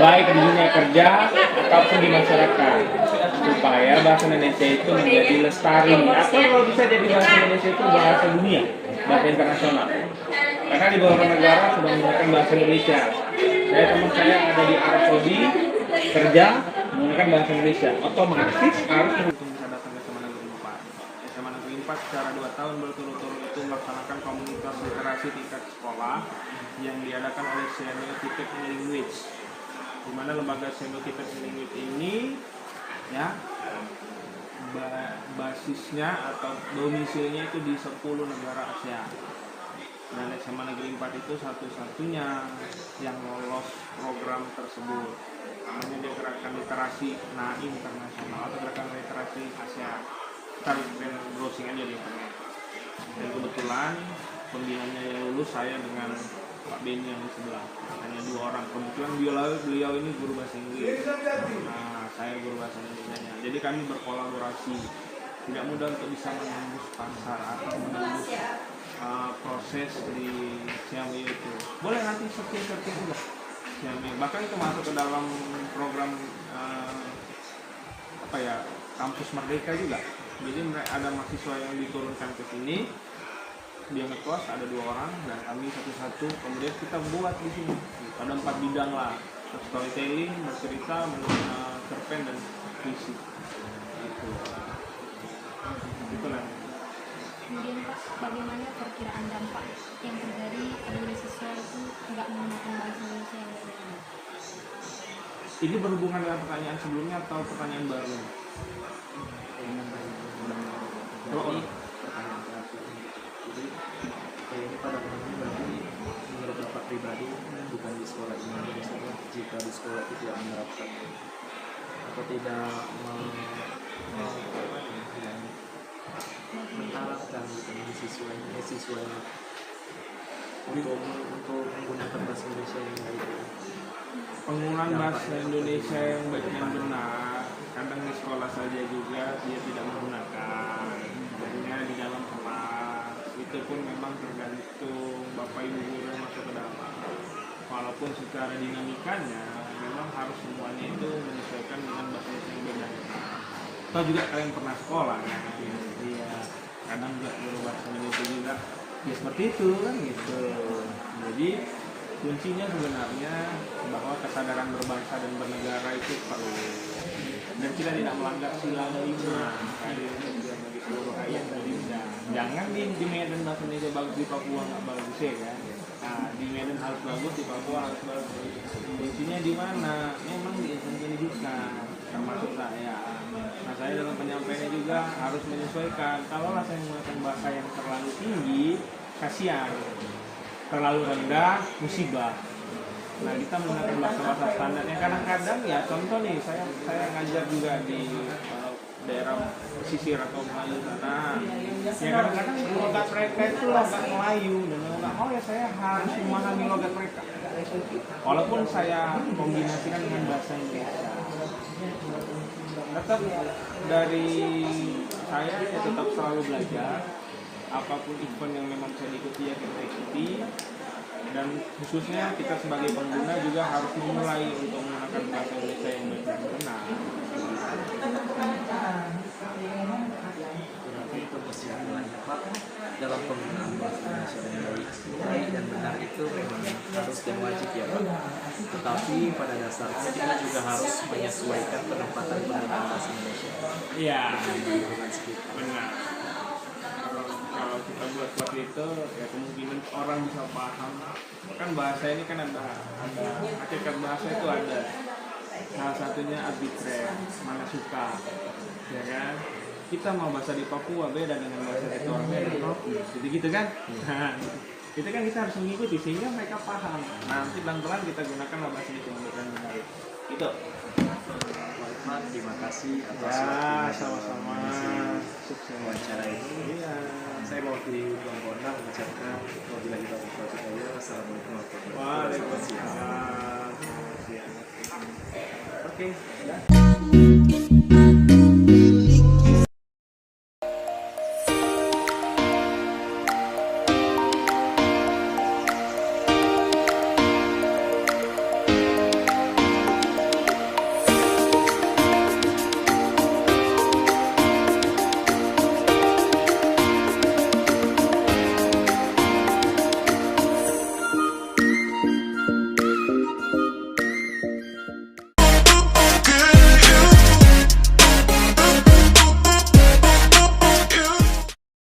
baik di dunia kerja ataupun di masyarakat, supaya bahasa Indonesia itu menjadi lestari atau kalau bisa jadi bahasa Indonesia itu bahasa dunia, bahasa internasional. Karena di beberapa negara sudah menggunakan bahasa Indonesia. Teman saya yang ada di Arab Saudi kerja menggunakan bahasa Indonesia, otomatis harus bisa datang ke SMA Negeri 4. SMA Negeri 4 secara 2 tahun berturut-turut itu melaksanakan komunitas literasi tingkat sekolah yang diadakan oleh Semiotics Language, di mana lembaga Semiotics Language ini ya basisnya atau domisilinya itu di 10 negara Asia. Dan SMA Negeri 4 itu satu-satunya yang lolos program tersebut. Namanya dia Gerakan Literasi Internasional atau Gerakan Literasi Asia. Ntar browsing aja di internet. Dan kebetulan pembinanya yang lulus saya dengan Pak Beni yang di sebelah. Hanya 2 orang. Kebetulan beliau ini guru bahasa Inggris. Nah, saya guru bahasa Indonesia. Jadi kami berkolaborasi. Tidak mudah untuk bisa menembus pasar atau menembus proses di Xiaomi itu. Boleh nanti searching juga Xiaomi. Bahkan itu masuk ke dalam program kampus Merdeka juga. Jadi ada mahasiswa yang diturunkan ke sini, dia ngekos, ada 2 orang dan kami satu-satu. Kemudian kita buat di sini. Ada 4 bidang lah: storytelling, bercerita, cerpen dan puisi. Itulah. Kemudian Pak, bagaimana perkiraan dampak yang terjadi apabila siswa itu tidak menggunakan bahasa Indonesia yang benar? Ini berhubungan dengan pertanyaan sebelumnya atau pertanyaan baru? Jadi pertanyaan terakhir. Jadi ini pada berarti menurut Bapak pribadi bukan di sekolah ini saja, jika di sekolah itu tidak menerapkan atau tidak mengharapkan siswanya untuk menggunakan bahasa Indonesia yang baik. Penggunaan bahasa Indonesia yang baik dan benar, kadang di sekolah saja juga dia tidak menggunakan. Jadinya di dalam kelas itu pun memang tergantung Bapak Ibu guru yang masuk ke dalam. Walaupun secara dinamikanya memang harus semuanya itu menyesuaikan dengan bahasa Indonesia yang benar. Atau juga kalian pernah sekolah kan? Iya. Kadang juga guru bahasa Indonesia juga ya seperti itu kan gitu. Jadi kuncinya sebenarnya bahwa kesadaran berbangsa dan bernegara itu perlu, dan kita tidak melanggar sila 5 bagi seluruh ayat tadi. Jangan di Medan bahasa Indonesia bagus, di Papua nggak bagus ya kan. Nah, di Medan harus bagus, di Papua harus bagus. Kuncinya di mana? Memang di pendidikan, termasuk saya. Nah, saya dalam penyampaiannya juga harus menyesuaikan. Kalau saya menggunakan bahasa yang terlalu tinggi, kasihan. Terlalu rendah, musibah. Nah, kita menggunakan bahasa standarnya. Kadang-kadang ya, contoh nih, saya ngajar juga di daerah pesisir atau Melayu sana. Ya kadang-kadang logat mereka itu logat Melayu, dan kalau nggak mau ya saya harus memahami logat mereka. Walaupun saya kombinasikan dengan bahasa Indonesia, tetap dari saya tetap selalu belajar. Apapun event yang memang bisa diikuti ya kita ikuti, dan khususnya kita sebagai pengguna juga harus memulai untuk menggunakan bahasa Indonesia yang benar. Berarti kesimpulannya Pak, dalam penggunaan bahasa Indonesia yang baik dan benar itu memang harus dan wajib ya Pak. Tetapi pada dasarnya kita juga harus menyesuaikan penempatan penggunaan bahasa Indonesia. Iya, Benar. benar. Kalau kita buat seperti itu, ya kemungkinan orang bisa paham. Kan bahasa ini kan ada hakikat bahasa itu ada. Salah satunya arbitrary, mana suka, ya kan? Kita mau bahasa di Papua beda dengan bahasa di Toronto, gitu kan? Nah, itu kan kita harus mengikuti sehingga mereka paham. Nanti pelan-pelan kita gunakan bahasa itu yang benar. Itu. Pak, terima kasih atas Ya, sama-sama. sukses wawancara ini. Iya. Saya mau di Bangkona mengucapkan wabillahi taufiq wal hidayah. Wassalamualaikum warahmatullahi wabarakatuh. Waalaikumsalam. Oke, ya.